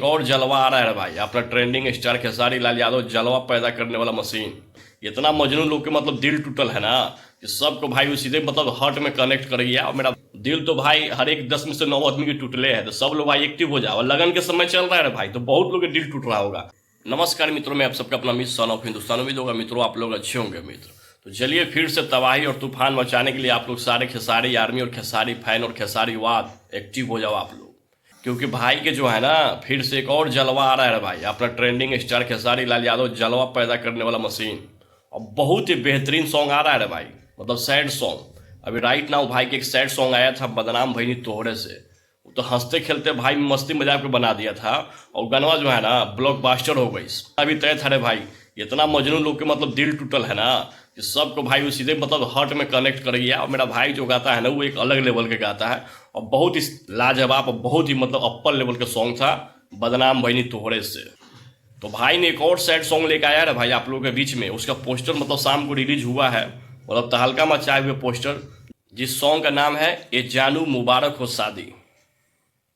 और जलवा आ रहा है भाई। अपना ट्रेंडिंग स्टार खेसारी लाल यादव जलवा पैदा करने वाला मशीन। इतना मजनू लोग के मतलब दिल टूटल है ना कि सबको भाई वो सीधे मतलब हार्ट में कनेक्ट कर गया। और मेरा दिल तो भाई हर एक 10 में से 9 आदमी के टूटले है। तो सब लोग भाई एक्टिव हो जाओ। और लगन के समय चल रहा है भाई, तो बहुत लोग के दिल टूट रहा होगा। नमस्कार मित्रों, मैं आप सबका अपना मित्र सन ऑफ हिंदुस्तान। उम्मीद होगा मित्रों आप लोग अच्छे होंगे मित्र। तो चलिए फिर से तबाही और तूफान मचाने के लिए आप लोग सारे खेसारी आर्मी और खेसारी फैन और खेसारी वाद एक्टिव हो जाओ आप लोग। क्योंकि भाई के जो है ना फिर से एक और जलवा आ रहा है भाई। अपना ट्रेंडिंग स्टार खेसारी लाल यादव जलवा पैदा करने वाला मशीन। और बहुत ही बेहतरीन सॉन्ग आ रहा है भाई, मतलब सैड सॉन्ग। अभी राइट नाउ भाई के एक सैड सॉन्ग आया था, बदनाम भईनी तोहरे से। वो तो हंसते खेलते भाई मस्ती मजाक पे बना दिया था। और गानवा जो है ना ब्लॉकबस्टर हो गई। अभी तय था रे भाई। इतना मजनू लोग के मतलब दिल टूटल है ना कि सबको भाई वो सीधे मतलब हार्ट में कनेक्ट कर गया। और मेरा भाई जो गाता है ना वो एक अलग लेवल के गाता है। और बहुत ही लाजवाब और बहुत ही मतलब अप्पर लेवल का सॉन्ग था, बदनाम भईनी तोहरे से। तो भाई ने एक और सैड सॉन्ग लेकर आया है भाई आप लोगों के बीच में। उसका पोस्टर मतलब शाम को रिलीज हुआ है, मतलब तहलका मचाए हुए पोस्टर। जिस सॉन्ग का नाम है ये जानू मुबारक हो शादी।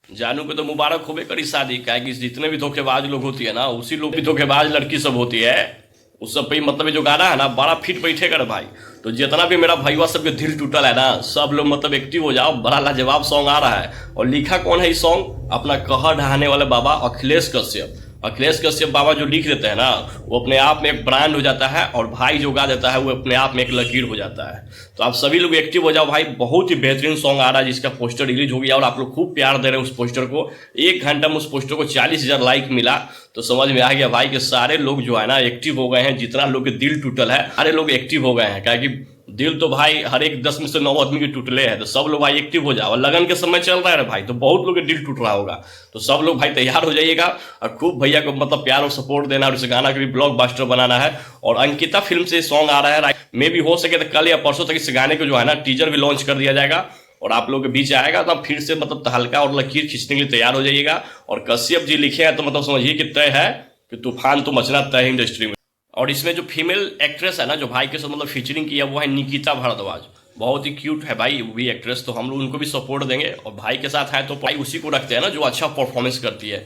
जानू को तो मुबारक होबे करी शादी, क्या कि जितने भी धोखेबाज लोग होती है ना उसी लोग भी धोखेबाज लड़की सब होती है। उस सब पे ही मतलब ये जो गाना है ना बड़ा फिट बैठेगा रे भाई। तो जितना भी मेरा भाईवा सबके दिल टूटल है ना सब लोग मतलब एक्टिव हो जाओ। बड़ा लाजवाब सॉन्ग आ रहा है। और लिखा कौन है इस सॉन्ग? अपना कहर ढहाने वाले बाबा अखिलेश कश्यप। अखिलेश कश्यप बाबा जो लिख देते हैं ना वो अपने आप में एक ब्रांड हो जाता है। और भाई जो गा देता है वो अपने आप में एक लकीर हो जाता है। तो आप सभी लोग एक्टिव हो जाओ भाई। बहुत ही बेहतरीन सॉन्ग आ रहा है जिसका पोस्टर रिलीज हो गया। और आप लोग खूब प्यार दे रहे हैं उस पोस्टर को। 1 घंटा में उस पोस्टर को 40,000 लाइक मिला। तो समझ में आ गया भाई कि सारे लोग जो है ना एक्टिव हो गए हैं। जितना लोग के दिल टूटल है सारे लोग एक्टिव हो गए हैं। क्या कि दिल तो भाई हर एक 10 में से 9 आदमी के टूटले हैं। तो सब लोग भाई एक्टिव हो जाओ। और लगन के समय चल रहा है भाई, तो बहुत लोग के दिल टूट रहा होगा। तो सब लोग भाई तैयार हो जाइएगा और खूब भैया को मतलब प्यार और सपोर्ट देना। और इस गाना को भी ब्लॉकबस्टर बनाना है। और अंकिता फिल्म से सॉन्ग आ रहा है, मे भी हो सके तो कल या परसों तक इस गाने को जो है ना टीजर भी लॉन्च कर दिया जाएगा। और आप लोगों के बीच आएगा तो फिर से मतलब तहलका और लकीर खींचने के लिए तैयार हो जाइएगा। और कश्यप जी लिखे हैं तो मतलब समझिए कि तय है कि तूफान तो मचना तय है इंडस्ट्री में। और इसमें जो फीमेल एक्ट्रेस है ना जो भाई के साथ मतलब फीचरिंग किया वो है निकिता भारद्वाज। बहुत ही क्यूट है भाई वो भी एक्ट्रेस। तो हम लोग उनको भी सपोर्ट देंगे। और भाई के साथ है तो भाई उसी को रखते हैं ना जो अच्छा परफॉर्मेंस करती है।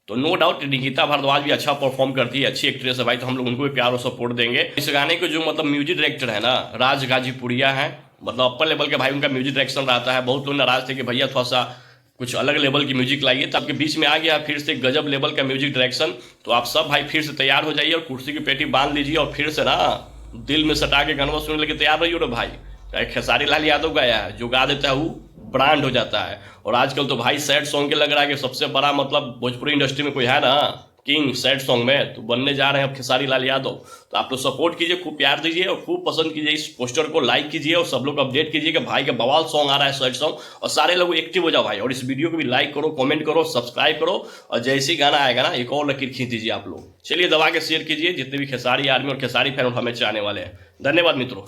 तो नो डाउट निकिता भारद्वाज भी अच्छा परफॉर्म करती है, अच्छी एक्ट्रेस है भाई। तो हम लोग उनको भी प्यार और सपोर्ट देंगे। इस गाने के जो मतलब म्यूजिक डायरेक्टर है ना राज गाजीपुरिया है। मतलब अपर लेवल के भाई उनका म्यूजिक डायरेक्शन रहता है। बहुत लोग नाराज थे कि भैया थोड़ा सा कुछ अलग लेवल की म्यूजिक लाइए। तो आपके बीच में आ गया फिर से गजब लेवल का म्यूजिक डायरेक्शन। तो आप सब भाई फिर से तैयार हो जाइए और कुर्सी की पेटी बांध लीजिए। और फिर से ना दिल में सटा के गाना सुनने लगे तैयार रहिए रे भाई। चाहे खेसारी लाल यादव गाया है, जो गा देता है वो ब्रांड हो जाता है। और आजकल तो भाई सैड सॉन्ग के लग रहा है कि सबसे बड़ा मतलब भोजपुरी इंडस्ट्री में कोई है ना किंग सैड सॉन्ग में, तो बनने जा रहे हैं अब खेसारी लाल यादव। तो आप लोग सपोर्ट कीजिए, खूब प्यार दीजिए और खूब पसंद कीजिए। इस पोस्टर को लाइक कीजिए और सब लोग अपडेट कीजिए कि भाई का बवाल सॉन्ग आ रहा है सैड सॉन्ग। और सारे लोग एक्टिव हो जाओ भाई। और इस वीडियो को भी लाइक करो, कमेंट करो, सब्सक्राइब करो। और जैसे ही गाना आएगा ना एक और लकीर खींच दीजिए आप लोग। चलिए दबा के शेयर कीजिए जितने भी खेसारी आर्मी और खेसारी फैन हमें चाहने वाले हैं। धन्यवाद मित्रों।